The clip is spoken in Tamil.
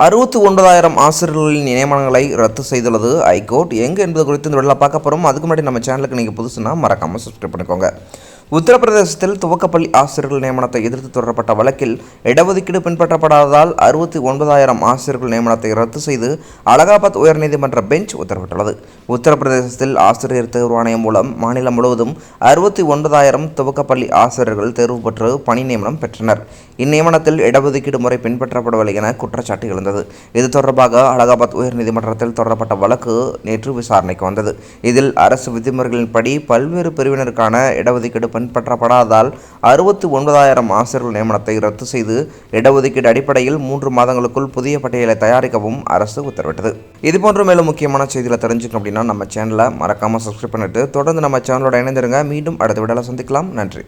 69,000 ஆசிரியர்களின் நியமனங்களை ரத்து செய்துள்ளது ஹைகோர்ட். எங்கே என்பது குறித்து இந்த வீடியோவில் பார்க்க போகிறோம். அதுக்கு முன்னாடி நம்ம சேனலுக்கு நீங்கள் புதுசுனா மறக்காமல் சப்ஸ்கிரைப் பண்ணிக்கோங்க. உத்தரப்பிரதேசத்தில் துவக்கப்பள்ளி ஆசிரியர்கள் நியமனத்தை எதிர்த்து தொடரப்பட்ட வழக்கில் இடஒதுக்கீடு பின்பற்றப்படாததால் 69,000 ஆசிரியர்கள் நியமனத்தை ரத்து செய்து அலகாபாத் உயர்நீதிமன்ற பெஞ்ச் உத்தரவிட்டுள்ளது. உத்தரப்பிரதேசத்தில் ஆசிரியர் தேர்வு ஆணையம் மூலம் மாநிலம் முழுவதும் 69,000 துவக்கப்பள்ளி ஆசிரியர்கள் தேர்வு பெற்று பணி நியமனம் பெற்றனர். இந்நியமனத்தில் இடஒதுக்கீடு முறை பின்பற்றப்படவில்லை என குற்றச்சாட்டு எழுந்தது. இது தொடர்பாக அலகாபாத் உயர்நீதிமன்றத்தில் தொடரப்பட்ட வழக்கு நேற்று விசாரணைக்கு வந்தது. இதில் அரசு விதிமுறைகளின்படி பல்வேறு பிரிவினருக்கான இடஒதுக்கீடு பின்பற்றப்படாததால் 69,000 ஆசிரியர்கள் நியமனத்தை ரத்து செய்து இடஒதுக்கீடு அடிப்படையில் 3 மாதங்களுக்குள் புதிய பட்டியலை தயாரிக்கவும் அரசு உத்தரவிட்டது. இதுபோன்ற மேலும் முக்கியமான செய்திகளை தெரிஞ்சுக்கணும் அப்படின்னா நம்ம சேனலை மறக்காமல் சப்ஸ்கிரைப் பண்ணிட்டு தொடர்ந்து நம்ம சேனலோட இணைந்திருங்க. மீண்டும் அடுத்த வீடியோவில் சந்திக்கலாம். நன்றி.